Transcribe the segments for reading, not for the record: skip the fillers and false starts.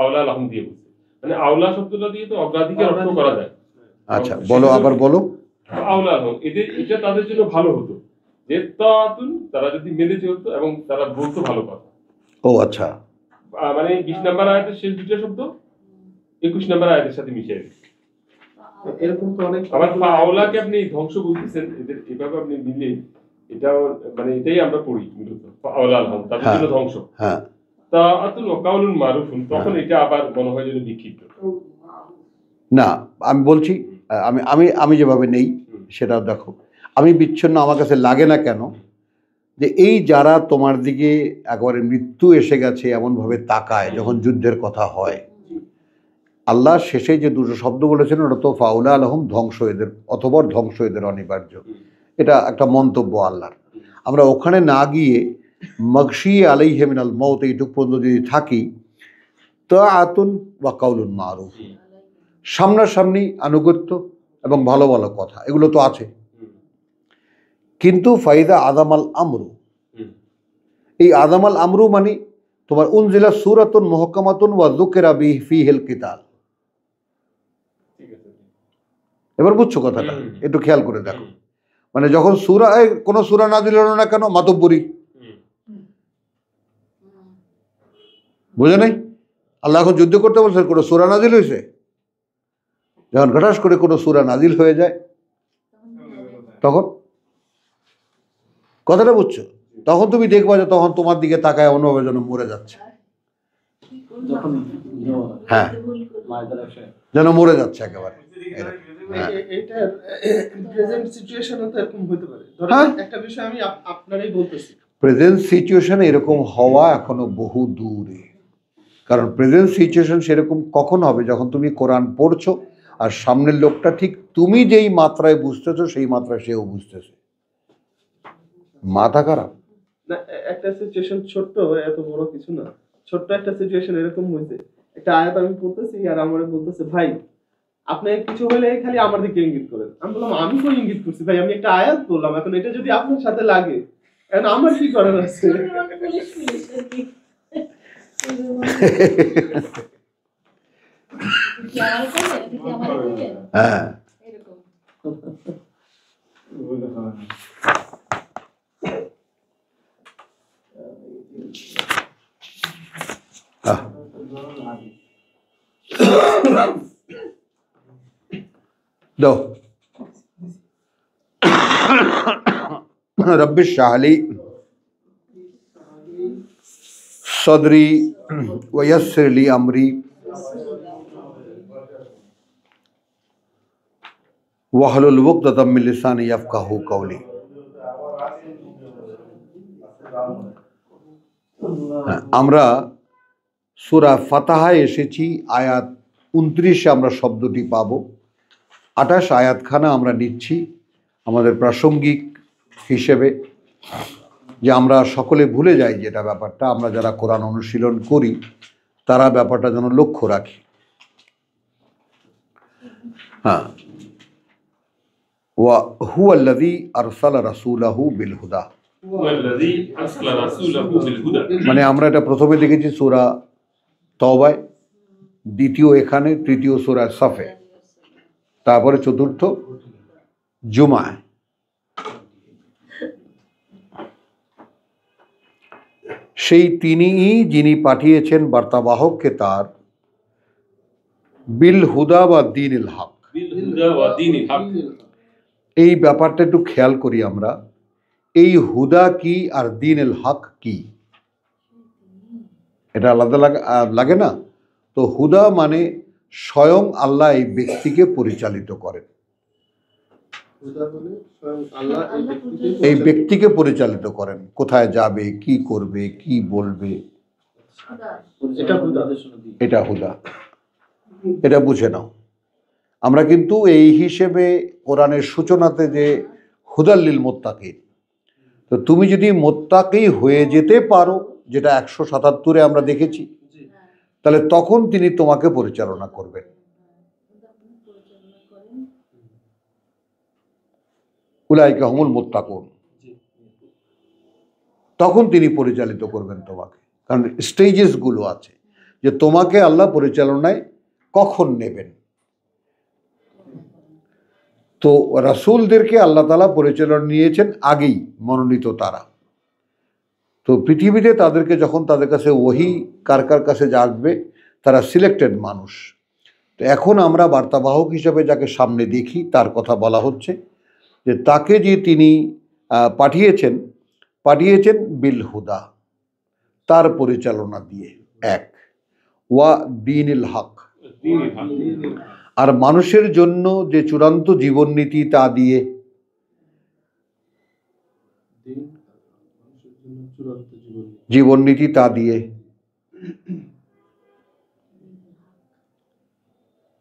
আওলা লাহুম দিয়ে বলছে, মানে আওলা শব্দটা দিয়ে তো অগ্রাধিকার অর্থ করা যায়। আচ্ছা বলো, আবার বলো। আওলা লাহুম, এটা তাদের জন্য ভালো হতো যে তাতুন, তারা যদি মেনে চলতো এবং তারা বলতো ভালো কথা। ও আচ্ছা, মানে 20 নাম্বার আয়াতের শেষ দুটো শব্দ 21 নাম্বার আয়াতের সাথে মিশিয়ে দিচ্ছে। এরকম তো অনেক। আবার আওলাকে আপনি ধ্বংস বলতেছেন, এদের এভাবে আপনি মিলে এটাও মানে এটাই আমরা পড়ি মূলত আওলা লাহুম, তাদের জন্য ধ্বংস। হ্যাঁ তাআতুন ওয়া কাউলুন মারুফুন, তখন এটা আবার মনে হয় যেন বিক্ষিপ্ত। না, আমি বলছি, আমি আমি আমি যেভাবে নেই সেটা দেখো। আমি বিচ্ছিন্ন আমার কাছে লাগে না কেন, যে এই যারা তোমার দিকে একবারে মৃত্যু এসে গেছে এমনভাবে তাকায় যখন যুদ্ধের কথা হয়, আল্লাহ শেষে যে দুটো শব্দ বলেছেন ওটা তো ফাউলা আলহম, ধ্বংস এদের, অথবা ধ্বংস এদের অনিবার্য। এটা একটা মন্তব্য আল্লাহর। আমরা ওখানে না গিয়ে মগশি আলাইহি মিনাল মউত এইটুক পর্যন্ত যদি থাকি, তাআতুন ওয়া কাউলুন মারুফ, সামনাসামনি আনুগত্য এবং ভালো ভালো কথা, এগুলো তো আছে। কিন্তু ফাইদা আদামাল আমরু, এই আদামাল আমরু মানে তোমার উনজিলা সূরাতুন মুহকামাতুন ওয়া যুকিরা ফীহিল কিতাল। এবার বুঝছো কথাটা, একটু খেয়াল করে দেখো। মানে যখন সূরা, কোনো সূরা নাযিল হলো না কেন, মাতব্বরি, বুঝে নাই? আল্লাহ এখন যুদ্ধ করতে বলছেন, কোনো সূরা নাযিল হয়েছে? যখন ঘটাস করে কোনো সূরা নাযিল হয়ে যায় তখন, কথাটা বুঝছো? তখন তুমি দেখবা যে তখন তোমার দিকে তাকায় অনুভবে যেন মরে যাচ্ছে। হ্যাঁ, যেন মরে যাচ্ছে একেবারে। একটা বিষয় আমি আপনারই বলতেছি, প্রেজেন্ট সিচুয়েশন এরকম হওয়া এখনো বহু দূরে। কারণ প্রেজেন্ট সিচুয়েশন সেরকম কখন হবে, যখন তুমি কোরআন পড়ছো আর সামনের লোকটা ঠিক তুমি যেই মাত্রায় বুঝতেছো সেই মাত্রায় সেও বুঝতেছে। মাথা খারাপ না, একটা সিচুয়েশন ছোট্ট, এত বড় কিছু না, ছোট্ট একটা সিচুয়েশন এরকম হয়েছে, একটা আয়াত আমি পড়তেছি আর আমারে বলতেছে ভাই আপনি কিছু হলে খালি আমার দিকে ইঙ্গিত করেন। আমি বললাম আমি কই ইঙ্গিত করছি ভাই, আমি একটা আয়াত বললাম, এখন এটা যদি আপনার সাথে লাগে এখন আমার কি করার আছে? হ্যাঁ, দাও। রব্বি ইশরাহ লি সদরি ওয়া ইয়াসসির লি আমরি ওয়াহলুল উকদাতাম মিন লিসানি ইয়াফকাহু কওলি। আমরা সূরা ফাতিহায় এসেছি, আয়াত 29 আমরা শব্দটি পাবো। 28 আয়াতখানা আমরা নিচ্ছি আমাদের প্রাসঙ্গিক হিসেবে, যে আমরা সকলে ভুলে যাই যেটা ব্যাপারটা, আমরা যারা কোরআন অনুশীলন করি তারা ব্যাপারটা যেন লক্ষ্য রাখি। হ্যাঁ, ওয়া হুয়াল্লাযী আরসালা রাসূলাহু বিল হুদা, মানে আমরা এটা প্রথমে দেখেছি সূরা তওবায়, দ্বিতীয় এখানে, তৃতীয় সূরা সাফে, তারপরে চতুর্থ জুমায়। সেই তিনিই যিনি পাঠিয়েছেন বার্তাবাহককে তার বিল হুদা বা দীনিল হক। এই ব্যাপারটা একটু খেয়াল করি আমরা, এই হুদা কি আর দীনুল হক কি, এটা আলাদা লাগে না? তো হুদা মানে স্বয়ং আল্লাহ এই ব্যক্তিকে পরিচালিত করেন, এই ব্যক্তিকে পরিচালিত করেন, কোথায় যাবে, কি করবে, কি বলবে, এটা হুদা। এটা বুঝে নাও। আমরা কিন্তু এই হিসেবে কোরআনের সূচনাতে যে হুদাল্লিল মুত্তাকিন, তো তুমি যদি মুত্তাকি হয়ে যেতে পারো, যেটা 177-এ আমরা দেখেছি, তাহলে তখন তিনি তোমাকে পরিচালনা করবেন। উলাইকা হুমুল মুত্তাকুন, তখন তিনি পরিচালিত করবেন তোমাকে। কারণ স্টেজেসগুলো আছে, যে তোমাকে আল্লাহ পরিচালনায় কখন নেবেন। তো রাসূলদেরকে আল্লাহ তাআলা পরিচালনা নিয়েছেন আগেই, মনোনীত তারা। তো পৃথিবীতে তাদেরকে যখন তাদের কাছে ওহী কার কার কাছে আসবে, তারা সিলেক্টেড মানুষ। তো এখন আমরা বার্তাবাহক হিসেবে যাকে সামনে দেখি তার কথা বলা হচ্ছে, যে তাকে যে তিনি পাঠিয়েছেন বিল হুদা, তার পরিচালনা দিয়ে, এক ওয়া দীনিল হক, আর মানুষের জন্য যে চূড়ান্ত জীবননীতি তা দিয়ে, জীবননীতি তা দিয়ে,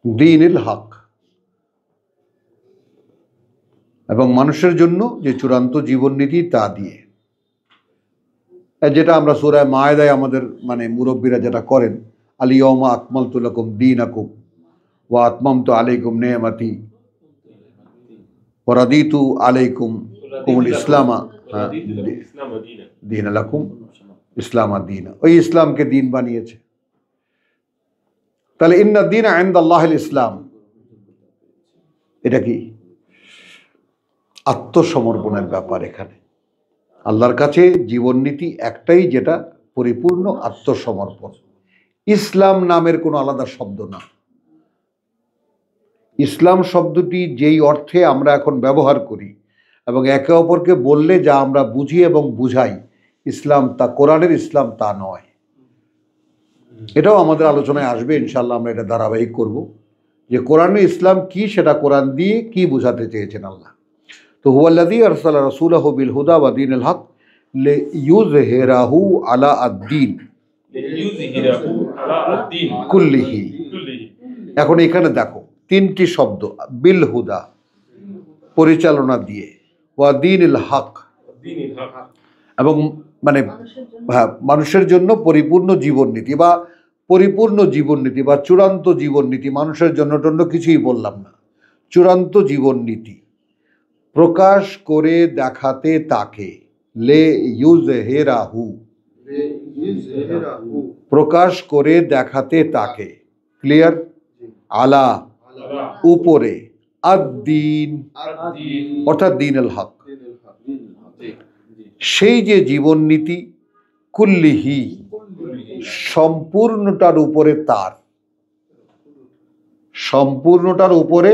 দীনিল হক, এবং মানুষের জন্য যে চূড়ান্ত জীবননীতি তা দিয়ে, যেটা আমরা সূরা মায়েদায় আমাদের মুরব্বীরা যেটা করেন, আল ইয়াউমা আকমালতু লাকুম দীনাকুম ওয়া আতমামতু আলাইকুম নি'মাতি ওয়া রাদিতু আলাইকুম কুমুল ইসলামা দীনা লাকুম ইসলামা দীনা। ওই ইসলামকে দিন বানিয়েছে। তাহলে ইন্না দীনা ইনদাল্লাহিল ইসলাম, এটা কি আত্মসমর্পণের ব্যাপার। এখানে আল্লাহর কাছে জীবননীতি একটাই, যেটা পরিপূর্ণ আত্মসমর্পণ। ইসলাম নামের কোনো আলাদা শব্দ না। ইসলাম শব্দটি যেই অর্থে আমরা এখন ব্যবহার করি এবং একে অপরকে বললে যা আমরা বুঝি এবং বুঝাই, ইসলাম তা কোরআনের ইসলাম তা নয়। এটাও আমাদের আলোচনায় আসবে ইনশাআল্লাহ, আমরা এটা ধারাবাহিক করব, যে কোরআনের ইসলাম কি, সেটা কোরআন দিয়ে কি বোঝাতে চেয়েছেন আল্লাহ। তো হুয়াল্লাযী আরসালা রাসূলাহু বিল হুদা ওয়া দীনিল হক লিইয়ুযহিরাহু আলা আদ-দীন কুল্লিহি। এখন এখানে দেখো তিনটি শব্দ, বিল হুদা পরিচালনা দিয়ে, ওয়া দীনিল হক এবং মানুষের জন্য পরিপূর্ণ জীবননীতি বা চূড়ান্ত জীবননীতি। মানুষের জন্য কিছুই বললাম না, চূড়ান্ত জীবননীতি প্রকাশ করে দেখাতে তাকে, লে ইউজহিরাহু, প্রকাশ করে দেখাতে তাকে, ক্লিয়ার, আলা উপরে, আদ-দীন অর্থাৎ দীনুল হক, সেই যে জীবননীতি, কুল্লিহি সম্পূর্ণটার উপরে তার, সম্পূর্ণটার উপরে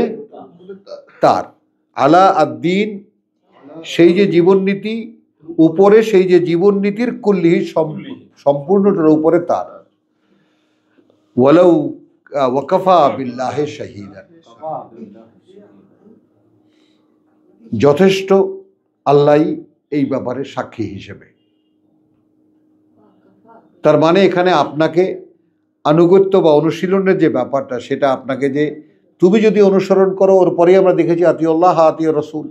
তার, আলা আদ-দীন সেই যে জীবননীতি, উপরে সেই যে জীবননীতির, কুল্লিহি সম্পূর্ণটার উপরে তার, ওয়ালাউ ওয়াকাফা বিল্লাহি শাহীদান, যথেষ্ট আল্লাহই এই ব্যাপারে সাক্ষী হিসেবে। তার মানে এখানে আপনাকে আনুগত্য বা অনুশীলনের যে ব্যাপারটা, সেটা আপনাকে, যে তুমি যদি অনুসরণ করো, ওর পরেই আমরা দেখেছি আতিউল্লাহ আতিউর রাসূল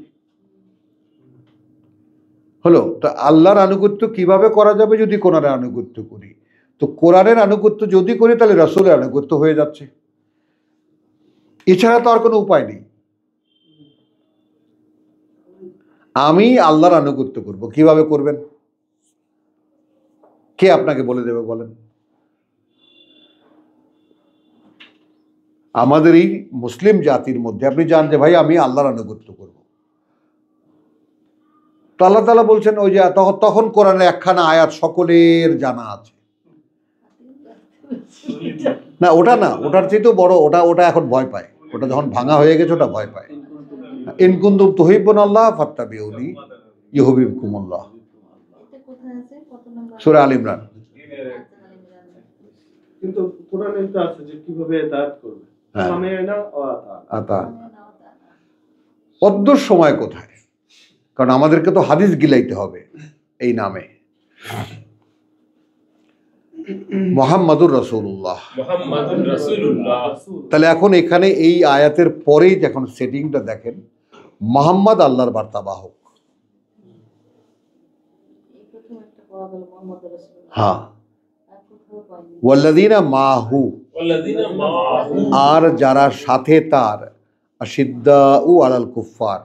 হলো। তো আল্লাহর আনুগত্য কিভাবে করা যাবে? যদি কোরআনের আনুগত্য করি। তো কোরআনের আনুগত্য যদি করি, তাহলে রাসূলের আনুগত্য হয়ে যাচ্ছে। এছাড়া তো আর কোনো উপায় নেই। আমি আল্লাহর আনুগত্য করব, কিভাবে করবেন? কে আপনাকে বলে দেবে বলেন? আমাদের এই মুসলিম জাতির মধ্যে আপনি জান যে ভাই আমি আল্লাহর আনুগত্য করব, তো আল্লাহ তাআলা বলছেন, ওই যে তখন কোরআনে একখানা আয়াত সকলের জানা আছে। না ওটা না, ওটার চেয়ে বড়, ওটা এখন ভয় পায়। ওটা যখন ভাঙা হয়ে গেছে ওটা ভয় পায়। ইন কুনতুম তুহিব্বুনাল্লাহ ফাত্তাবিউনি ইউহিব্বুকুমুল্লাহ, সূরা আল ইমরান। কিন্তু কোরআনে তো আছে যে কিভাবে ইতাআত করবে, সামি'না ওয়া আতা'না। অদ্দুর সময় কোথায়? কারণ আমাদেরকে তো হাদিস গিলাইতে হবে এই নামে। মুহাম্মাদুর রাসূলুল্লাহ, তাহলে এখন এখানে এই আয়াতের পরেই যখন সেটিংটা দেখেন, মুহাম্মদ আল্লাহর বার্তাবাহক। হ্যাঁ, ওয়াল্লাযীনা মাহু, আর যারা সাথে তার, আশিদ্দাউ আলাল কুফফার।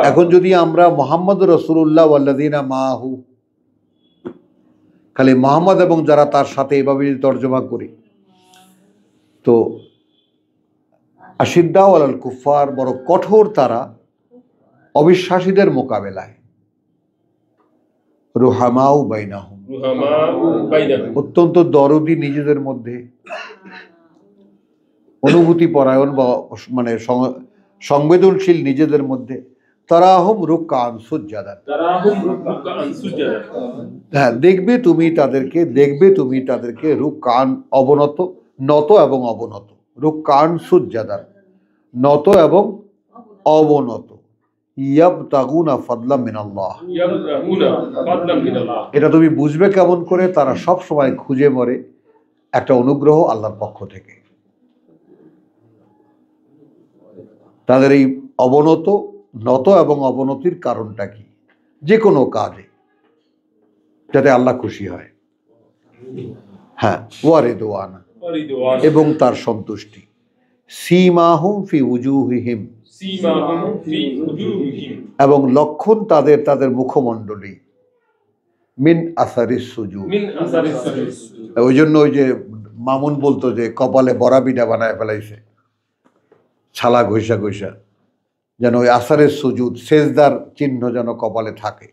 এখন যদি আমরা মুহাম্মদুর রাসূলুল্লাহ ওয়াল্লাযীনা মাহু খালি মোহাম্মদ এবং যারা তার সাথে এভাবে যদি তর্জমা করি তো আশিদ্দাউ আলাল কুফার, বড় কঠোর তারা অবিশ্বাসীদের মোকাবেলায়, রুহামাউ বাইনাহুম, অত্যন্ত দরদি নিজেদের মধ্যে, অনুভূতি পরায়ণ বা মানে সংবেদনশীল নিজেদের মধ্যে, তারাহুম রুকআন সুজ্জাদান, হ্যাঁ দেখবে তুমি তাদেরকে রুকআন অবনত, নত এবং অবনত, রুকআন সুজ্জাদান, নত এবং অবনত, ইয়াবতাগুনা ফাদলাম মিনাল্লাহ। এটা তুমি বুঝবে কেমন করে? তারা সব সময় খুঁজে মরে একটা অনুগ্রহ আল্লাহর পক্ষ থেকে। তাদের এই অবনত, নত এবং অবনতির কারণটা কি? যে কোনো কাজে যাতে আল্লাহ খুশি হয়, হ্যাঁ, ওয়ারিদওয়ানা, এবং তার সন্তুষ্টি, সীমাহুম ফি উজুহিহিম, এবং লক্ষণ তাদের মুখমণ্ডলী, মিন আসারিস সুজুদ। ওই জন্য ওই যে মামুন বলতো যে কপালে বরাবিটা বানায় ফেলাইছে, ছালা ঘষা ঘষা, যেন ওই আসারের সুজুদ, সেজদার চিহ্ন যেন কপালে থাকে।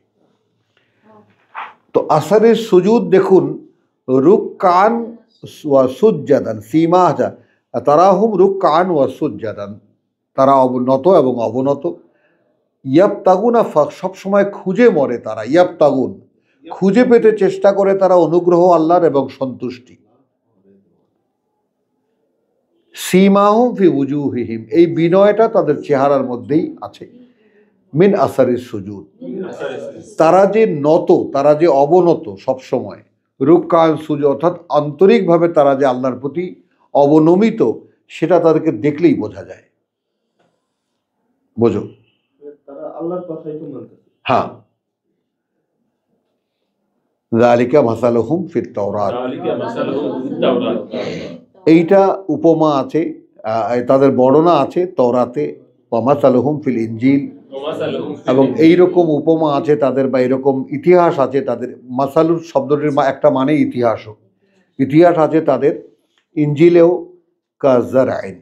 তো আসারের সুজুদ দেখুন, রুকআন ওয়া সুজ্জাদান, সীমা তারাহুম রুকআন ওয়া সুজ্জাদান, তারা নত এবং অবনত, ইয়াবতাগুনা, সবসময় খুঁজে মরে তারা, ইয়াবতাগুন খুঁজে পেতে চেষ্টা করে তারা অনুগ্রহ আল্লাহর এবং সন্তুষ্টি, সীমাহুম ফি উজুহিহিম, এই বিনয়টা তাদের চেহারার মধ্যেই আছে, মিন আসারিস সুজুদ, তারা যে নত, তারা যে অবনত সবসময়, রুকআন সুজুদ, অর্থাৎ আন্তরিকভাবে তারা যে আল্লাহর প্রতি অবনমিত, সেটা তাদেরকে দেখলেই বোঝা যায়। বোঝো? তারা আল্লাহর কথাই তো মানতেছে। হ্যাঁ, যালিকা মাসালুহুম ফিত তাওরাত, এইটা উপমা আছে, তাদের বর্ণনা আছে তওরাতে, ওয়া মাসালুহুম ফিল ইনজিল, এবং এইরকম উপমা আছে তাদের, বা এরকম ইতিহাস আছে তাদের। মাসালুর শব্দটির একটা মানে ইতিহাসও, ইতিহাস আছে তাদের ইনজিলেও, কাযারআইন,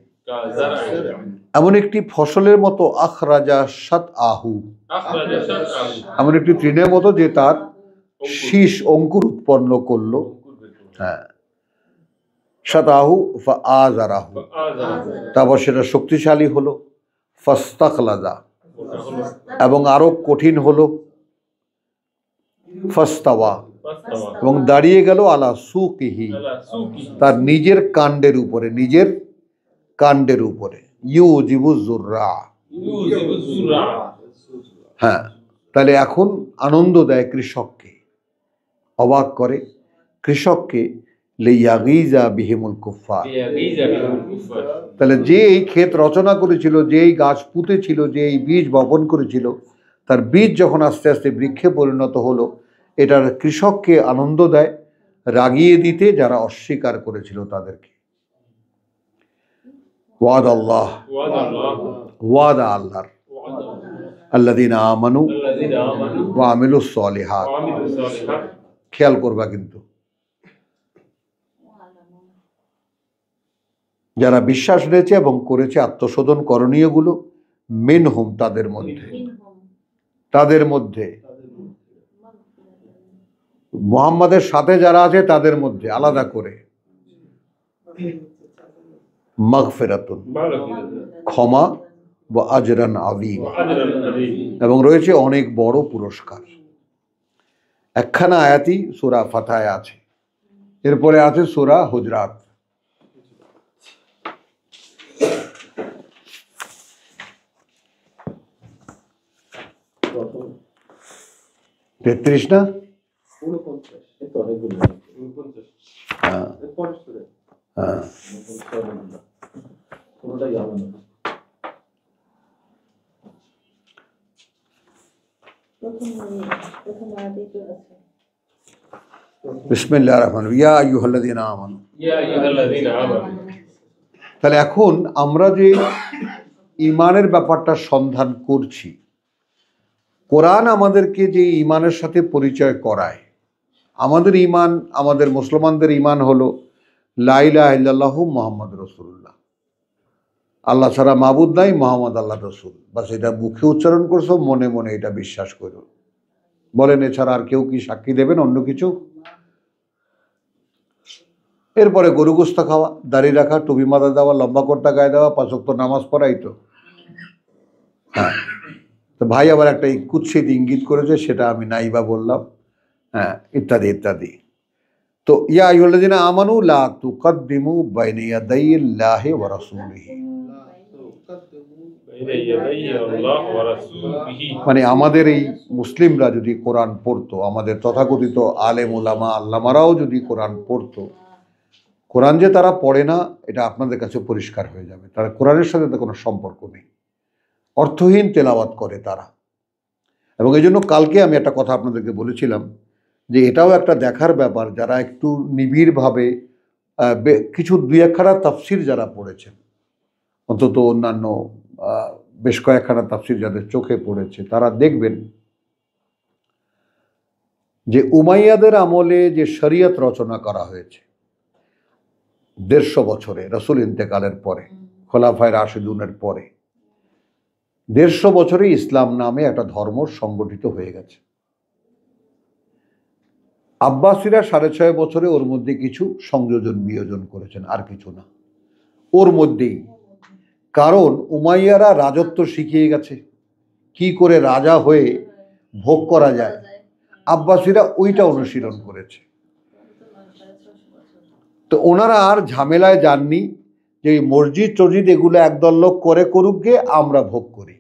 এমন একটি ফসলের মতো, আখরাজা শাতআহু, এমন একটি তৃণের মতো যে তার শীষ অঙ্কুর উৎপন্ন করলো, হ্যাঁ, শাতআহু ফাআযারাহু, তারপর সেটা শক্তিশালী হলো, ফাস্তাখলাজা, এবং আরো কঠিন হলো, ফাস্তাওয়া, এবং দাঁড়িয়ে গেল, আলা সুকিহি, তার নিজের কাণ্ডের উপরে, ইউজিবুজ যুররা, হ্যাঁ। তাহলে এখন আনন্দ দেয় কৃষককে, অবাক করে কৃষককে, লিয়াগিজা বিহিমুল কুফার, তাহলে যে এই ক্ষেত রচনা করেছিল, যে এই গাছ পুঁতেছিল, যে এই বীজ বপন করেছিল, তার বীজ যখন আস্তে আস্তে বৃক্ষে পরিণত হলো, এটার কৃষককে আনন্দ দেয়, রাগিয়ে দিতে যারা অস্বীকার করেছিল তাদেরকে। ওয়াদা আল্লাহ, ওয়াদা আল্লাহর, আল্লাযীনা আমানু ওয়া আমিলুস সলিহাত, খেয়াল করবা কিন্তু, যারা বিশ্বাস এনেছে এবং করেছে আত্মশোধন করণীয়গুলো, মিনহুম, তাদের মধ্যে মুহাম্মাদের সাথে যারা আছে তাদের মধ্যে আলাদা করে, মাগফিরাতুন, ক্ষমা, ওয়া আজরান আযীম, এবং রয়েছে অনেক বড় পুরস্কার। একখানা আয়াতই সূরা ফাতহায় আছে, এরপরে আছে সূরা হুজরাত। তেত্রিশ না? হ্যাঁ, হ্যাঁ। বিসমিল্লাহির রহমানির রহিম, ইয়া আইয়ুহাল্লাযীনা আমানু, তাহলে এখন আমরা যে ঈমানের ব্যাপারটা সন্ধান করছি, কোরআন আমাদেরকে যে ঈমানের সাথে পরিচয় করায়, আমাদের ঈমান, আমাদের মুসলমানদের ঈমান হলো লা ইলাহা ইল্লাল্লাহু মুহাম্মদ রাসূলুল্লাহ, আল্লাহ ছাড়া মাবুদ নাই, মুহাম্মদ আল্লাহ রসুল। বাস এটা মুখে উচ্চারণ করছো, মনে মনে এটা বিশ্বাস করো। বলেন এছাড়া আর কেউ কি সাক্ষী দেবেন অন্য কিছু? এরপরে গরু গোস্ত খাওয়া, দাড়ি রাখা, টুপি মাথা দেওয়া, লম্বা কোটটা গায়ে দেওয়া, 5 ওয়াক্ত নামাজ পড়াই তো। হ্যাঁ, তো ভাই আবার একটা কুৎসিত ইঙ্গিত করেছে, সেটা আমি নাইবা বললাম। হ্যাঁ, ইত্যাদি ইত্যাদি। তো ইয়া আইয়ুহাল্লাযীনা আমানু লা তুকদ্দিমু বাইনা ইয়াদাইল্লাহি ওয়া রাসূলিহি, মানে আমাদের এই মুসলিমরা যদি কোরআন পড়তো, আমাদের তথাকথিত আলেম ওলামা আল্লামারাও যদি কোরআন পড়তো, কোরআন যে তারা পড়ে না এটা আপনাদের কাছে পরিষ্কার হয়ে যাবে। তারা কোরআনের সাথে তো কোনো সম্পর্ক নেই, অর্থহীন তেলাওয়াত করে তারা। এবং এই জন্য কালকে আমি একটা কথা আপনাদেরকে বলেছিলাম যে এটাও একটা দেখার ব্যাপার, যারা একটু নিবিড়ভাবে কিছু 2-1খানা তাফসির যারা পড়েছেন, অন্তত অন্যান্য বেশ কয়েকখানা তাফসির যাদের চোখে পড়েছে, তারা দেখবেন যে আমলে যে শরিয়ত রচনা করা হয়েছে 150 বছরে, রাসূল ইন্তেকালের পরে, খোলাফায়ে রাশিদুনের পরে 150 বছরে ইসলাম নামে একটা ধর্ম সংগঠিত হয়ে গেছে। আব্বাসীরা 6.5 বছরে ওর মধ্যে কিছু সংযোজন বিয়োজন করেছেন, আর কিছু না, ওর মধ্যেই। কারণ উমাইয়ারা রাজত্ব শিখিয়ে গেছে, কি করে রাজা হয়ে ভোগ করা যায়, আব্বাসীরা ওইটা অনুশীলন করেছে। তো ওনারা আর ঝামেলায় যাননি যে মসজিদ টসজিদ এগুলো একদল লোক করে করুক গে, আমরা ভোগ করি।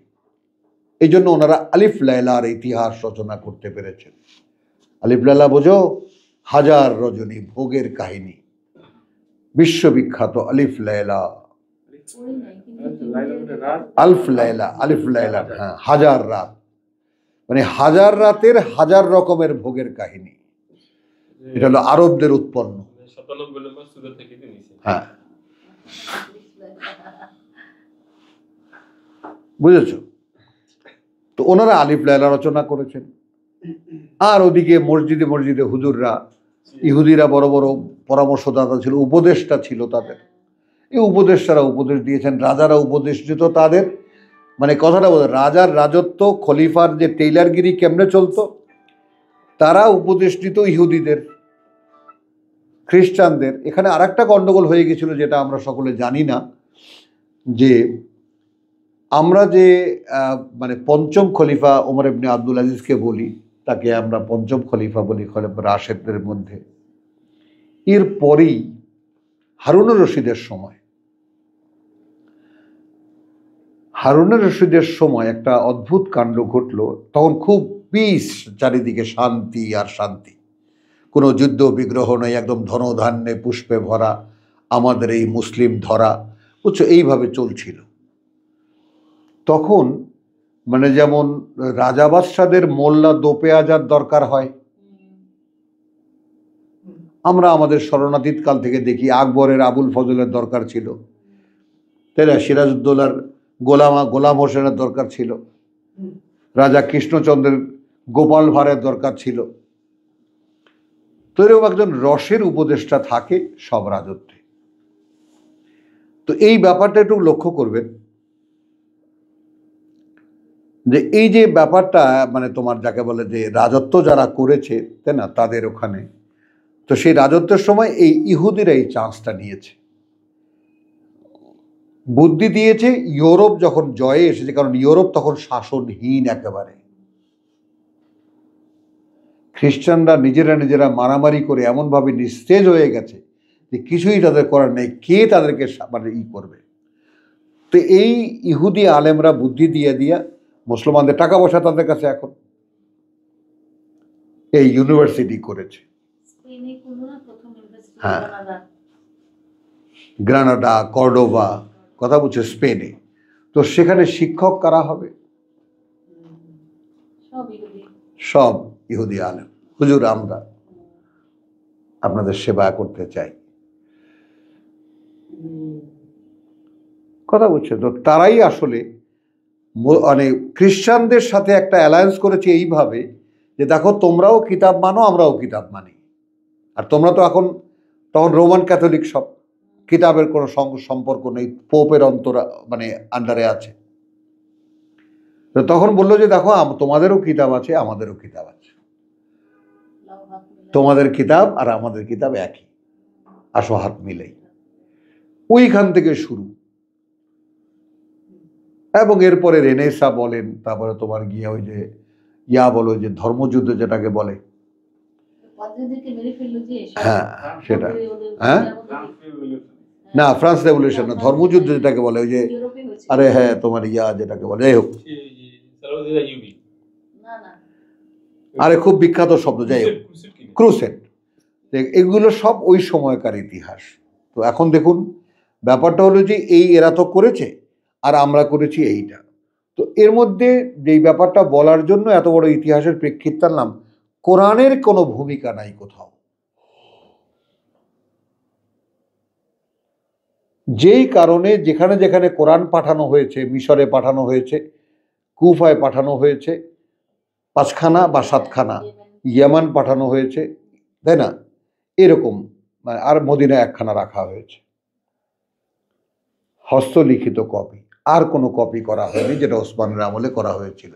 এই জন্য ওনারা আলিফ লায়লার ইতিহাস রচনা করতে পেরেছেন। আলিফ লায়লা বোঝো? হাজার রজনী ভোগের কাহিনী, বিশ্ববিখ্যাত আলিফ লায়লা। আলফ লায়লা, আলিফ লায়লা, হ্যাঁ, হাজার রাত, মানে হাজার রাতের হাজার রকমের ভোগের কাহিনী। এটা হলো আরবদের উৎপন্ন। হ্যাঁ, বুঝেছ? তো ওনারা আলিফ লায়লা রচনা করেছেন। আর ওদিকে মসজিদে মসজিদে হুজুররা, ইহুদিরা বড় বড় পরামর্শদাতা ছিল, উপদেষ্টা ছিল তাদের। এই উপদেষ্টারা উপদেশ দিয়েছেন, রাজারা উপদেশ দিত তাদের। মানে কথাটা বলে, রাজার রাজত্ব, খলিফার যে টেইলারগিরি কেমনে চলতো, তারা উপদেশ দিত ইহুদিদের, খ্রিস্টানদের। এখানে আর একটা গণ্ডগোল হয়ে গেছিল, যেটা আমরা সকলে জানি না, যে আমরা যে মানে পঞ্চম খলিফা ওমর ইবনে আব্দুল আজিজকে বলি, তাকে আমরা পঞ্চম খলিফা বলি, খলিফা রাশেদদের মধ্যে। এরপরেই হারুনুর রশিদের সময়, হারুনুর রশিদের সময় একটা অদ্ভুত কাণ্ড ঘটলো। তখন খুব পিস, চারিদিকে শান্তি আর শান্তি, কোনো যুদ্ধ বিগ্রহ নেই, একদম ধনধান্যে পুষ্পে ভরা আমাদের এই মুসলিম ধরা, বুঝছো, এইভাবে চলছিল। তখন মানে যেমন রাজা বাদশাদের মোল্লা দোপে আজার দরকার হয়, আমরা আমাদের শরণাতীত কাল থেকে দেখি আকবরের আবুল ফজলের দরকার ছিল, তাই না? সিরাজউদ্দৌলার গোলাম হোসেনের দরকার ছিল, রাজা কৃষ্ণচন্দ্রের গোপাল ভাঁড়ের দরকার ছিল। তো এরকম একজন রসের উপদেষ্টা থাকে সব রাজত্বে। তো এই ব্যাপারটা একটু লক্ষ্য করবেন, যে এই যে ব্যাপারটা, মানে তোমার যাকে বলে যে রাজত্ব যারা করেছে, তাই না, তাদের ওখানে, তো সেই রাজত্বের সময় এই ইহুদিরা এই চান্সটা নিয়েছে, বুদ্ধি দিয়েছে। ইউরোপ যখন জয়ে এসেছে, কারণ ইউরোপ তখন শাসনহীন একেবারে, খ্রিস্টানরা নিজেরা মারামারি করে এমনভাবে নিস্তেজ হয়ে গেছে যে কিছুই তাদের করার নেই, কে তাদেরকে মানে করবে। তো এই ইহুদি আলেমরা বুদ্ধি দিয়ে দিয়া মুসলমানদের, টাকা পয়সা তাদের কাছে এখন, এই ইউনিভার্সিটি করেছে। হ্যাঁ, গ্রানাডা, কর্ডোবা, কথা বলছে স্পেনে। তো সেখানে শিক্ষক কারা হবে? সব ইহুদি আলেম। হুজুর, আমরা আপনাদের সেবা করতে চাই, কথা বলছে। তো তারাই আসলে মানে খ্রিস্টানদের সাথে একটা অ্যালায়েন্স করেছে এইভাবে যে দেখো, তোমরাও কিতাব মানো, আমরাও কিতাব মানি, আর তোমরা তো এখন তখন রোমান ক্যাথলিক, সব কিতাবের কোনো সম্পর্ক নেই, পোপের মানে আন্ডারে আছে। তো তখন বললো যে দেখো তোমাদেরও কিতাব আছে, আমাদেরও কিতাব আছে, তোমাদের কিতাব আর আমাদের কিতাব একই, আসো হাত মিলাই। ওইখান থেকে শুরু। এবং এরপরে রেনেসা বলেন, তারপরে তোমার গিয়ে ওই যে বলো যে ধর্মযুদ্ধ যেটাকে বলে, হ্যাঁ সেটা, হ্যাঁ না ফ্রান্স রেভলিউশন না, ধর্মযুদ্ধ যেটাকে বলে ওই যে, আরে হ্যাঁ তোমার যেটাকে বলে, যাই হোক, আরে খুব বিখ্যাত শব্দ, যাই হোক, ক্রুসেড। এগুলো সব ওই সময়কার ইতিহাস। তো এখন দেখুন ব্যাপারটা হলো যে এরা তো করেছে আর আমরা করেছি এইটা। তো এর মধ্যে যেই ব্যাপারটা বলার জন্য এত বড় ইতিহাসের প্রেক্ষিত টানলাম, কোরআনের কোনো ভূমিকা নাই কোথাও। যেই কারণে যেখানে যেখানে কোরআন পাঠানো হয়েছে, মিশরে পাঠানো হয়েছে, কুফায় পাঠানো হয়েছে 5খানা বা 7খানা, ইয়েমান পাঠানো হয়েছে, তাই না, এরকম, আর মদিনায় 1খানা রাখা হয়েছে হস্তলিখিত কপি। আর কোনো কপি করা হয়নি, যেটা ওসমানের আমলে করা হয়েছিল।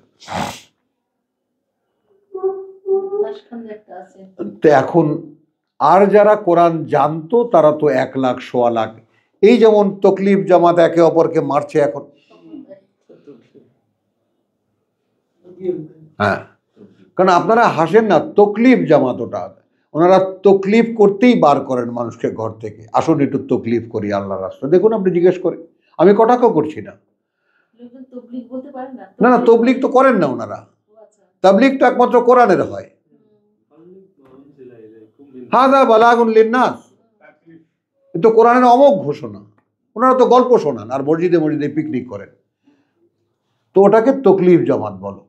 তো এখন আর যারা কোরআন জানতো তারা তো 1 লাখ, 1.25 লাখ। এই যেমন তকলিফ জামাত একে অপরকে মারছে এখন, হ্যাঁ, কারণ আপনারা হাসেন না, তকলিফ জামাত ওটা, ওনারা তকলিফ করতেই বার করেন মানুষকে ঘর থেকে, আসুন একটু তকলিফ করি আল্লাহর রাস্তায়। দেখুন আপনি জিজ্ঞেস করে, আমি কটাক্ষ করছি না, না না তবলিগ তো করেন না ওনারা, তাবলিগ তো একমাত্র কোরআনের হয়। হাযা বালাগুন লিন্নাস, তো কোরআনের অমোঘ ঘোষণা। ওনারা তো গল্প শোনান আর মসজিদে মসজিদে পিকনিক করেন, তো ওটাকে তকলিফ জামাত বলো।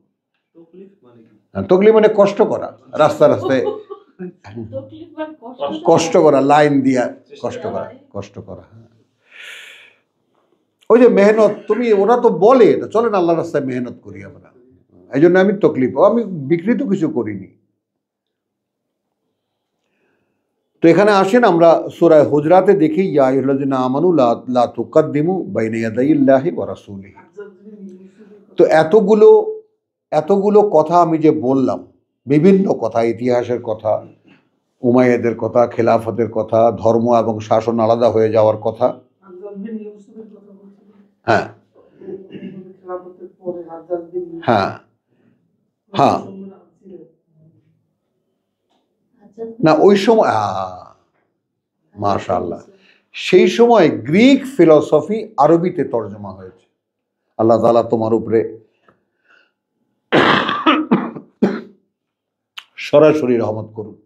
তকলিফ মানে কষ্ট করা, রাস্তা রাস্তায় কষ্ট করা, লাইন দিয়া কষ্ট করা। ওই যে মেহনত, তুমি ওরা তো বলে এটা, চলেন আল্লাহ রাস্তায় মেহনত করি আমরা, এই জন্য আমি তকলিফ, আমি বিকৃত কিছু করিনি। তো এখানে আসেন আমরা সূরা হুজরাতে দেখি, ইয়া আইয়ুহাল্লাযিনা আমানু লা তুকাদ্দিমু বাইনা ইয়াদাইল্লাহি ওয়া রাসূলিহি। তো এতগুলো কথা আমি যে বললাম, বিভিন্ন কথা, ইতিহাসের কথা, উমাইয়াদের কথা, খেলাফতের কথা, ধর্ম এবং শাসন আলাদা হয়ে যাওয়ার কথা, হ্যাঁ হ্যাঁ হ্যাঁ, না ওই সময় মাশাআল্লাহ, সেই সময় গ্রিক ফিলসফি আরবিতে তর্জমা হয়েছে। আল্লাহ তাআলা তোমার উপরে সরাসরি রহমত করুন।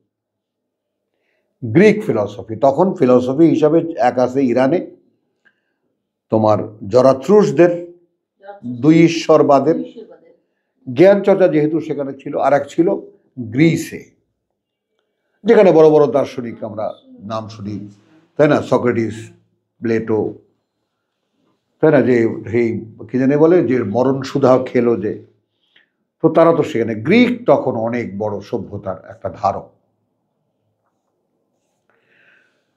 গ্রিক ফিলসফি, তখন ফিলসফি হিসাবে এক আছে ইরানে, তোমার জরাথ্রুসদের 2 ঈশ্বরবাদের জ্ঞান চর্চা যেহেতু সেখানে ছিল, আর এক ছিল গ্রিসে, যেখানে বড় বড় দার্শনিক আমরা নাম শুনি, তাই না, সক্রেটিস, প্লেটো, তাই না, যে সেই কি জানে বলে যে মরণ সুধা খেলো যে, তো তারা তো সেখানে, গ্রিক তখন অনেক বড় সভ্যতার একটা ধারক।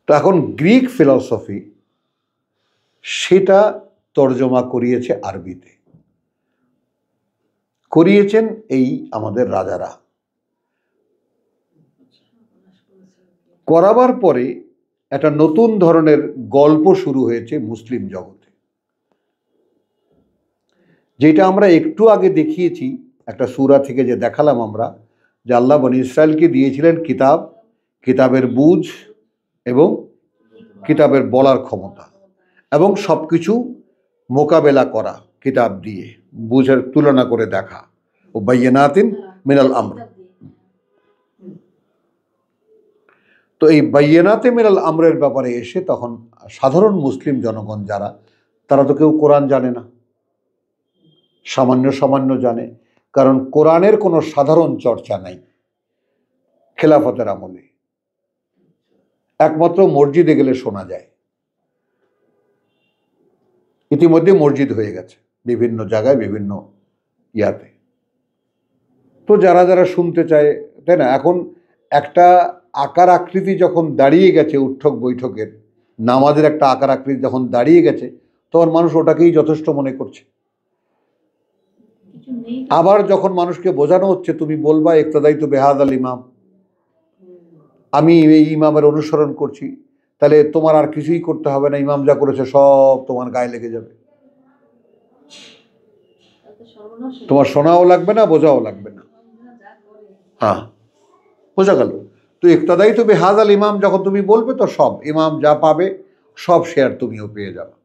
তো এখন গ্রিক ফিলসফি সেটা তর্জমা করিয়েছে আরবিতে, করিয়েছেন এই আমাদের রাজারা। করাবার পরে একটা নতুন ধরনের গল্প শুরু হয়েছে মুসলিম জগতে, যেটা আমরা একটু আগে দেখিয়েছি একটা সূরা থেকে, যে দেখালাম আমরা যে আল্লাহ বনী ইসরায়েলকে দিয়েছিলেন কিতাব, কিতাবের বুঝ এবং কিতাবের বলার ক্ষমতা, এবং সব কিছু মোকাবেলা করা কিতাব দিয়ে, বুঝের তুলনা করে দেখা, ও বাইয়িনাতিন মিনাল আমর। তো এই বাইয়িনাতে মিনাল আমরের ব্যাপারে এসে তখন সাধারণ মুসলিম জনগণ যারা, তারা তো কেউ কোরআন জানে না, সামান্য জানে, কারণ কোরআনের কোনো সাধারণ চর্চা নাই খেলাফতের আমলে, একমাত্র মসজিদে গেলে শোনা যায়। ইতিমধ্যে মসজিদ হয়ে গেছে বিভিন্ন জায়গায়, বিভিন্ন ইয়াতে। তো যারা শুনতে চায়, তাই না, এখন একটা আকার আকৃতি যখন দাঁড়িয়ে গেছে, উঠক বৈঠকের নামাজের একটা আকার আকৃতি যখন দাঁড়িয়ে গেছে, তখন মানুষ ওটাকেই যথেষ্ট মনে করছে। আবার যখন মানুষকে বোঝানো হচ্ছে তুমি বলবা ইক্তাদাই তো বেহাদ আল ইমাম, আমি এই ইমামের অনুসরণ করছি, তাহলে তোমার আর কিছুই করতে হবে না, ইমাম যা করেছে সব তোমার গায়ে লেগে যাবে, তোমার শোনাও লাগবে না, বোঝাও লাগবে না। হ্যাঁ, বোঝা গেল। তো ইক্তাদাই তো বেহাদ আল ইমাম যখন তুমি বলবে, তো সব ইমাম যা পাবে সব শেয়ার তুমিও পেয়ে যাবে।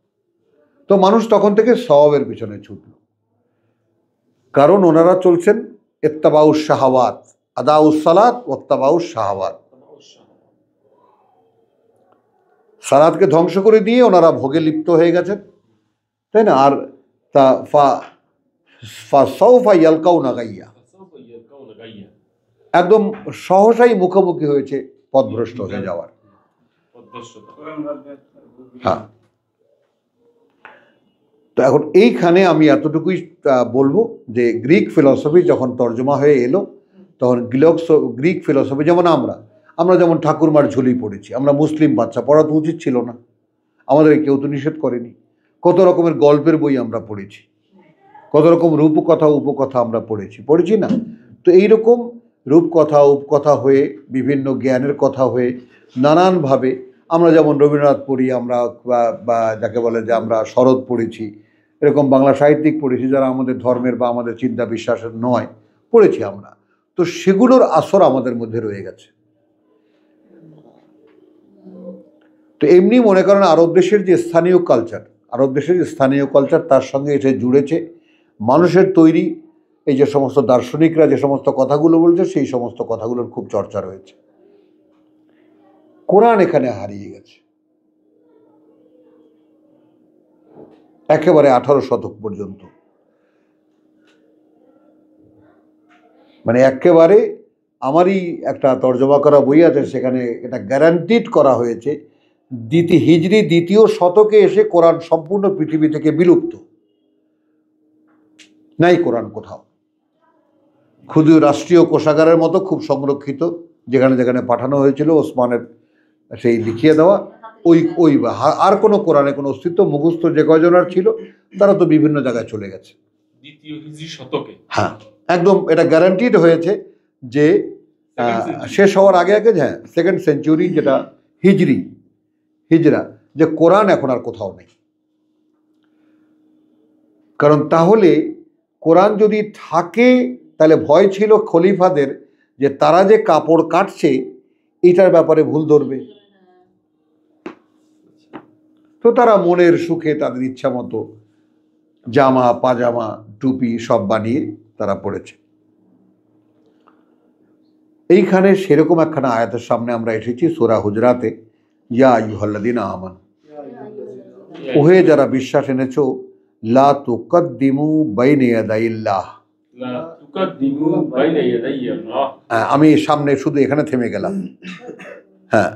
তো মানুষ তখন থেকে সওয়াবের পিছনে ছুটল, কারণ ওনারা চলছেন ইত্তাবাউস শাহাওয়াত, আদাউস সালাত ওয়াত্তাবাউস শাহাওয়াত। সালাতকে ধ্বংস করে দিয়ে ওনারা ভোগে লিপ্ত হয়ে গেছেন, তাই না? আর তা ফাসাউফা ইয়ালকাউনা গাইয়া, একদম সহসাই মুখোমুখি হয়েছে পথভ্রষ্ট হয়ে যাওয়ার। হ্যাঁ, তো এখন এইখানে আমি এতটুকুই বলবো যে গ্রিক ফিলসফি যখন তর্জমা হয়ে এলো, তখন গ্রিক ফিলসফি, যেমন আমরা যেমন ঠাকুরমার ঝুলি পড়েছি, আমরা মুসলিম বাচ্চা, পড়া তো উচিত ছিল না, আমাদের কেউ তো নিষেধ করেনি। কত রকমের গল্পের বই আমরা পড়েছি, কত রকম রূপকথা উপকথা আমরা পড়েছি না? তো এইরকম রূপকথা উপকথা হয়ে, বিভিন্ন জ্ঞানের কথা হয়ে, নানানভাবে আমরা যেমন রবীন্দ্রনাথ পড়ি, আমরা বা যাকে বলে যে আমরা শরৎ পড়েছি, এরকম বাংলা সাহিত্যিক পড়েছি যারা আমাদের ধর্মের বা আমাদের চিন্তা বিশ্বাসের নয়, পড়েছি আমরা। তো সেগুলোর আসর আমাদের মধ্যে রয়ে গেছে। তো এমনি মনে করেন আরব দেশের যে স্থানীয় কালচার, তার সঙ্গে এসে জুড়েছে মানুষের তৈরি এই যে সমস্ত দার্শনিকরা যে সমস্ত কথাগুলো বলছে, সেই সমস্ত কথাগুলোর খুব চর্চা রয়েছে। কোরআন এখানে হারিয়ে গেছে একেবারে 18 শতক পর্যন্ত, মানে একেবারে আমারই একটা তর্জমা করা বই আছে, সেখানে এটা গ্যারান্টিড করা হয়েছে হিজরি 2য় শতকে এসে কোরআন সম্পূর্ণ পৃথিবী থেকে বিলুপ্ত, নাই কোরআন কোথাও। খুদ রাষ্ট্রীয় কোষাগারের মতো খুব সংরক্ষিত, যেখানে যেখানে পাঠানো হয়েছিল ওসমানের সেই লিখিয়ে দেওয়া, ওই আর কোনো কোরআনে কোনো অস্তিত্ব, মুখস্থ যে কয়জনের ছিল তারা তো বিভিন্ন জায়গায় চলে গেছে 2য় হিজরি শতকে। হ্যাঁ, একদম এটা গ্যারান্টিড হয়েছে যে শেষ হওয়ার আগে হ্যাঁ, 2nd সেঞ্চুরি, যেটা হিজরা, যে কোরআন এখন আর কোথাও নেই। কারণ তাহলে কোরআন যদি থাকে, তাহলে ভয় ছিল খলিফাদের যে তারা যে কাপড় কাটছে এটার ব্যাপারে ভুল ধরবে, তো তারা মনের সুখে তাদের ইচ্ছা মতো জামা পাজামা টুপি সব বানিয়ে তারা পড়েছে। এইখানে সেরকম একখানা আয়াতের সামনে আমরা এসেছি সূরা হুজরাতে, ইয়া আইয়ুহাল্লাযীনা আমানু, ওহে যারা বিশ্বাস এনেছো, লা তুকদ্দিমু বাইনা ইয়াদাইল্লাহ, আমি সামনে শুধু এখানে থেমে গেলাম। হ্যাঁ,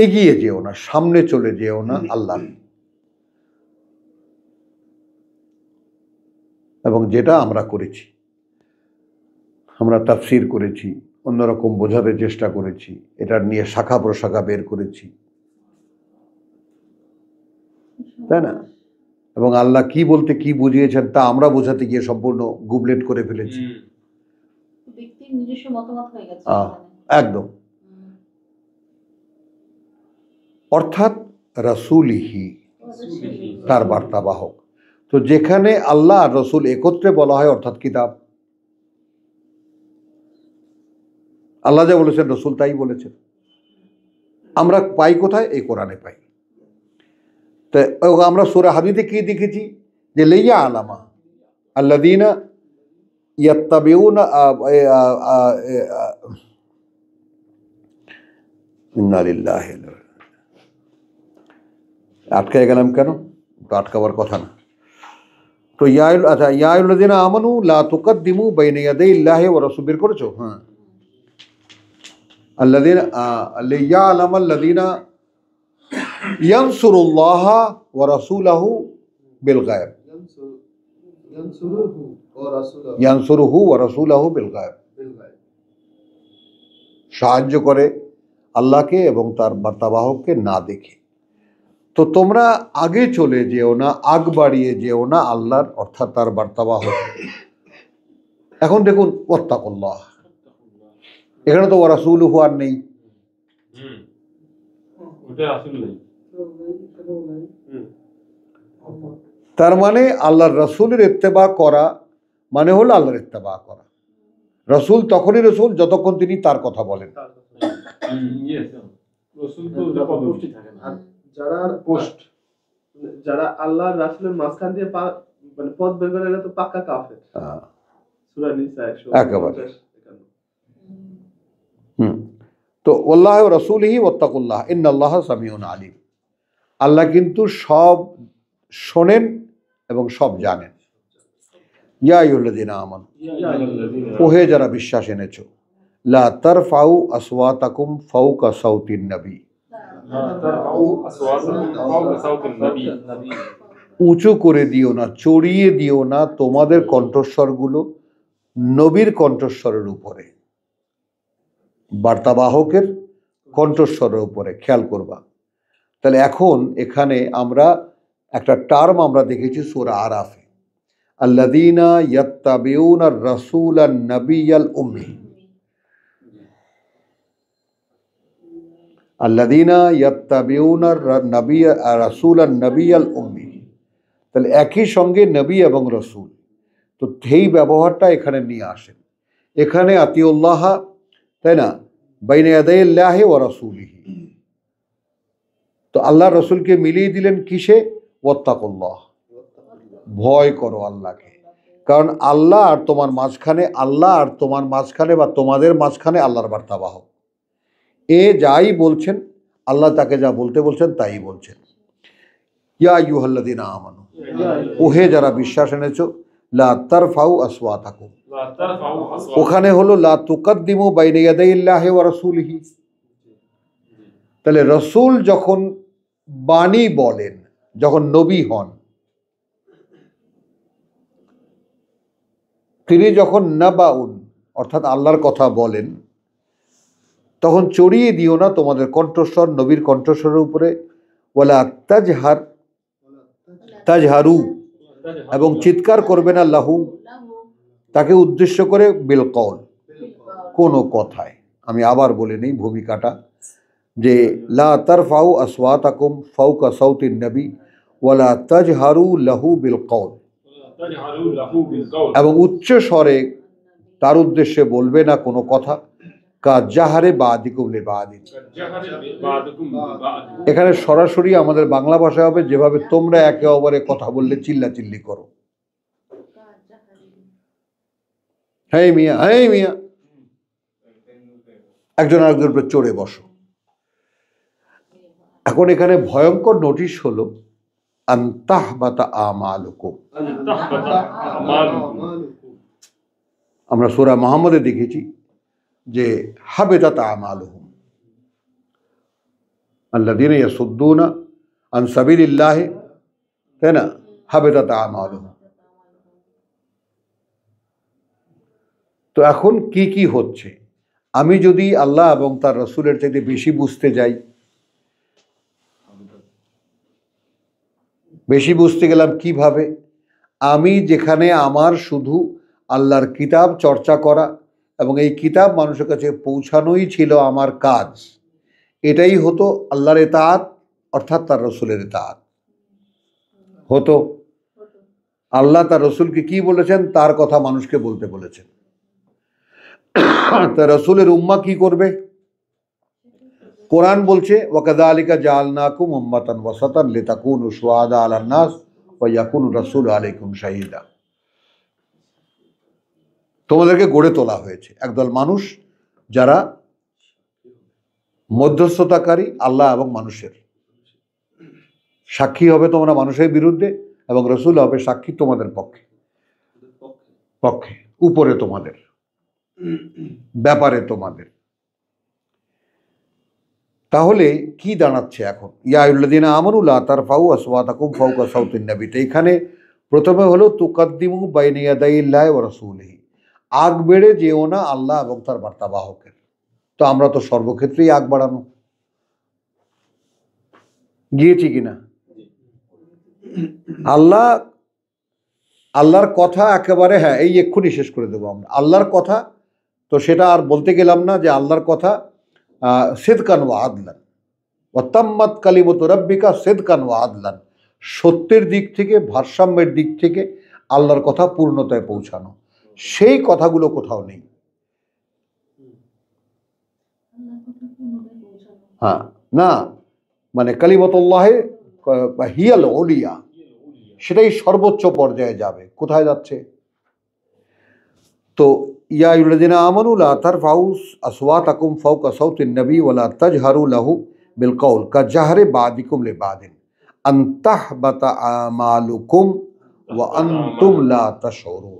এগিয়ে যেও না, সামনে চলে যেও না আল্লাহ। এবং যেটা আমরা করেছি, আমরা তাফসীর করেছি, অন্যরকম বোঝাতে চেষ্টা করেছি, এটার নিয়ে শাখা প্রশাখা বের করেছি, তাই না? এবং আল্লাহ কি বলতে কি বুঝিয়েছেন তা আমরা বোঝাতে গিয়ে সম্পূর্ণ গুবলেট করে ফেলেছি। একদম, অর্থাৎ রাসূলিহি, তার বার্তাবাহক। তো যেখানে আল্লাহ আর রসুল একত্রে বলা হয়, অর্থাৎ কিতাব, আল্লাহ যা বলেছেন রসুল তাই বলেছেন, আমরা পাই কোথায়? এই কোরআনে পাই। তো আমরা সূরা হাদীদে কি দেখেছি যে লাইয়া আলামা আল্লাযীনা ইয়াত্তাবিউনা, ইন্না লিল্লাহি, আটকে গেলাম কেন? তো আটকাবার কথা না। তো ইয়া আইয়ুহাল্লাযীনা আমানু লা তুকদ্দিমু বাইনা ইয়াদাইল্লাহি ওয়া রাসূলিহি, বের করেছো? হ্যাঁ, আল্লাযীনা লিয়ালামাল্লাযীনা ইয়ানসুরুল্লাহা ওয়া রাসূলাহু বিল গায়ব, ইয়ানসুরুহু ওয়া রাসূলাহু বিল গায়ব। সাহায্য করে আল্লাহকে এবং তার বার্তাবাহককে না দেখে। তো তোমরা আগে চলে যেও না, আগ বাড়িয়ে যেও না আল্লাহর অর্থাৎ তার বার্তাবাহক। এখন দেখুন ওয়াত্তাকুল্লাহ, এখানে তো রাসূলুহু আর নেই, ওটা আসল নেই। তার মানে আল্লাহর রাসূলের ইত্তেবা করা মানে হলো আল্লাহর ইত্তেবা করা। রাসূল তখনই রাসূল যতক্ষণ তিনি তার কথা বলেন। রসুল তো পদবর্তী থাকে না। আর যারা পোস্ট, যারা আল্লাহর রাসূলের মাঝখান দিয়ে মানে পথ বের করে, এরা তো পাক্কা কাফের। সূরা নিসা 151। একেবারে। তো ওয়াল্লাহি ওয়া রাসূলিহি ওয়াত্তাকুল্লাহ ইন্নাল্লাহা সামিউন আলিম। আল্লাহ কিন্তু সব শোনেন এবং সব জানেন। ইয়া আইয়ুহাল্লাযীনা আমানু, ওহে যারা বিশ্বাস এনেছো, লা তারফাউ আসওয়াতাকুম ফাওকা সাউতিন নবী, উঁচু করে দিও না, চড়িয়ে দিও না তোমাদের কণ্ঠস্বরগুলো নবীর কণ্ঠস্বরের উপরে, বার্তাবাহকের কণ্ঠস্বরের উপরে। খেয়াল করবা। তাহলে এখন এখানে আমরা একটা টার্ম আমরা দেখেছি সূরা আরাফে, আল্লাযীনা ইয়াত্তাবিউনা আর-রাসূলান নাবিয়াল উম্মি, আল্লাযীনা ইয়াত্তাবিউনা রাসূলান নাবিয়াল উম্মি। তাহলে একই সঙ্গে নবী এবং রসুল, তো সেই ব্যবহারটা এখানে নিয়ে আসেন। এখানে আতিউল্লাহ, তাই না, বাইনা ইয়াদাইল্লাহি ওয়া রাসূলিহি। তো আল্লাহ রসুলকে মিলিয়ে দিলেন কিসে? ওয়াত্তাকুল্লাহ, ভয় করো আল্লাহকে। কারণ আল্লাহ আর তোমার মাঝখানে, আল্লাহ আর তোমার মাঝখানে বা তোমাদের মাঝখানে আল্লাহর বার্তাবাহক। এ যাই বলছেন আল্লাহ তাকে যা বলতে বলছেন তাই বলছেন। ইয়া আইয়ুহাল্লাযীনা আমানু, ওহে যারা বিশ্বাস এনেছো, লা তারফাউ আসওয়াতাকুম, ওখানে হলো লা তুকাদ্দিমু বাইনা ইয়াদাইল্লাহি ওয়া রাসূলিহি। তাহলে রসুল যখন বাণী বলেন, যখন নবী হন, তিনি যখন নাবাউন অর্থাৎ আল্লাহর কথা বলেন, তখন চড়িয়ে দিও না তোমাদের কণ্ঠস্বর নবীর কণ্ঠস্বরের উপরে। ওয়ালা তাজহারু, এবং চিৎকার করবে না, লাহু, তাকে উদ্দেশ্য করে, বিল কওল, কোনো কথায়। আমি আবার বলে নেই ভূমিকাটা, যে লা তারফাউ আসওয়াতাকুম ফাওকা সাউতিন নবী ওয়ালা তাজহারু লাহু বিল কওল, এবং উচ্চ স্বরে তার উদ্দেশ্যে বলবে না কোনো কথা। কাজাহারে বাদিকুম লিবাদিন, এখানে সরাসরি আমাদের বাংলা ভাষা হবে যেভাবে তোমরা একে অপরে কথা বললে চিল্লাচিল্লি করো। হেই মিয়া, হেই মিয়া, একজন আরেকজনের উপরে চড়ে বসো। এখন এখানে ভয়ঙ্কর নোটিশ হলো আনতাহবাতা আমালুকুম। আমরা সূরা মুহাম্মদে দেখেছি যে হাবিতাত আমালুহুম আল্লাযীনা ইয়াসুদ্দুনা আন সাবিলিল্লাহ, তাই না, হাবিতাত আমালুহুম। তো এখন কি কি হচ্ছে? আমি যদি আল্লাহ এবং তার রসুলের চাইতে বেশি বুঝতে যাই, বেশি বুঝতে গেলাম কিভাবে? আমি যেখানে আমার শুধু আল্লাহর কিতাব চর্চা করা এবং এই কিতাব মানুষের কাছে পৌঁছানোই ছিল আমার কাজ, এটাই হতো আল্লাহর ইতাআত অর্থাৎ তার রসুলের ইতাআত হতো। আল্লাহ তার রসুলকে কি বলেছেন তার কথা মানুষকে বলতে বলেছেন। তার রসুলের উম্মাহ কি করবে? কোরআন বলছে ওয়াকাযালিকা জাআলনাকুম উম্মাতান ওয়াসাতান লিতাকুনু শুহাদা আলান নাস ওয়া ইয়াকুনু রাসূলু আলাইকুম শাহীদা। তোমাদেরকে গড়ে তোলা হয়েছে একদল মানুষ যারা মধ্যস্থতাকারী আল্লাহ এবং মানুষের। সাক্ষী হবে তোমরা মানুষের বিরুদ্ধে এবং রসুল হবে সাক্ষী তোমাদের পক্ষে, পক্ষে উপরে তোমাদের ব্যাপারে তোমাদের। তাহলে কি দাঁড়াচ্ছে এখন? ইয়া আইয়ুহাল্লাযীনা আমানু লা তারফাউ আসওয়াতাকুম ফাওকা সাউতিন নবী। এখানে প্রথমে হলো তুকাদ্দিমু বাইনা ইয়াদাইল্লাহি ওয়া রাসূলিহি, আগ বেড়ে যেও না আল্লাহ এবং তার বার্তাবাহকের। তো আমরা তো সর্বক্ষেত্রেই আগ বাড়ানো। গিয়েছি কিনা? আল্লাহর কথা একেবারে, হ্যাঁ এই এক্ষুনি শেষ করে দেবো আমরা। আল্লাহর কথা তো সেটা আর বলতে গেলাম না, যে আল্লাহর কথা সিদকান ওয়া আদলান ওয়া তাম্মাত কালিমাতু রাব্বিকা সিদকান ওয়া আদলান, সত্যের দিক থেকে, ভারসাম্যের দিক থেকে আল্লাহর কথা পূর্ণতায় পৌঁছানো, সেই কথাগুলো কোথাও নেই। হ্যাঁ, না মানে কালিমাতুল্লাহে হিয়াল উলিয়া, সেটাই সর্বোচ্চ পর্যায়ে যাবে। কোথায় যাচ্ছে? তো ইয়া আইয়ুহাল্লাযীনা আমানু লা তারফাউ আসওয়াতাকুম ফাওকা সাওতিন নবী ওয়া লা তাজহারু লাহু বিল কওল কাজহারি বাদিকুম লিবাদিন আন তাহবাতা আমালুকুম ওয়া আনতুম লা তাশউরুন।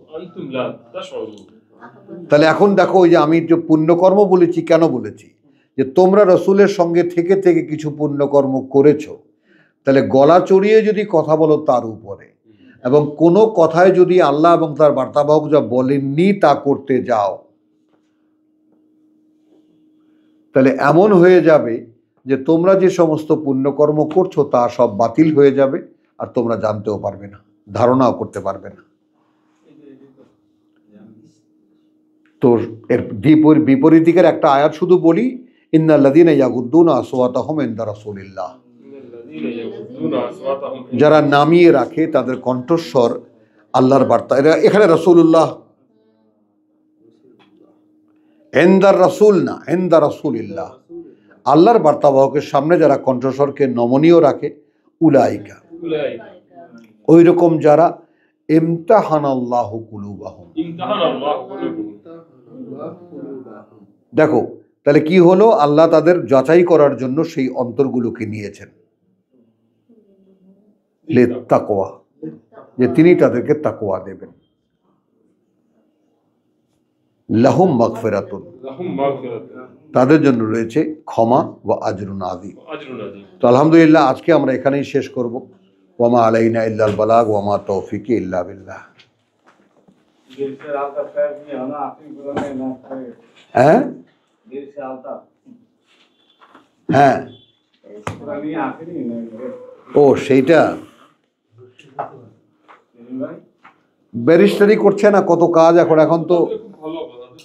তাহলে এখন দেখো, ওই যে আমি যে পুণ্যকর্ম বলেছি, কেন বলেছি? যে তোমরা রসুলের সঙ্গে থেকে থেকে কিছু পুণ্যকর্ম করেছো, তাহলে গলা চড়িয়ে যদি কথা বলো তার উপরে, এবং কোনো কথায় যদি আল্লাহ এবং তার বার্তাবাহক যা বলেননি তা করতে যাও, তাহলে এমন হয়ে যাবে যে তোমরা যে সমস্ত পুণ্যকর্ম করছো তা সব বাতিল হয়ে যাবে, আর তোমরা জানতেও পারবে না, ধারণাও করতে পারবে না। তো এর বিপরীত দিকের একটা আয়াত শুধু বলি, ইন্নাল্লাযীনা ইয়াগুদ্দুনা আসওয়াতাহুম ইনদা রাসূলিল্লাহ, যারা নামিয়ে রাখে তাদের কণ্ঠস্বর আল্লাহর বার্তা। এখানে রাসূলুল্লাহ, ইনদার রাসূল না, ইনদা রাসূলিল্লাহ, আল্লাহর বার্তাবাহকের সামনে যারা কণ্ঠস্বরকে নমনীয় রাখে, উলাইকা, ওই রকম যারা ইমতাহানাল্লাহু কুলুবাহুম। দেখো তাহলে কি হলো, আল্লাহ তাদের যাচাই করার জন্য সেই অন্তরগুলোকে নিয়েছেন, তাকওয়া, যে তিনি তাদেরকে তাকওয়া দেবেন। লাহুম মাগফিরাতুন, তাদের জন্য রয়েছে ক্ষমা, ওয়া আজরুন আযীম। তো আলহামদুলিল্লাহ, আজকে আমরা এখানেই শেষ করব। ওয়া মা আলাইনা ইল্লাল বালাগ ওয়া মা তাওফীকি ইল্লা বিল্লাহ। হ্যাঁ হ্যাঁ, ও সেইটা ব্যারিস্টারি করছে না, কত কাজ এখন তো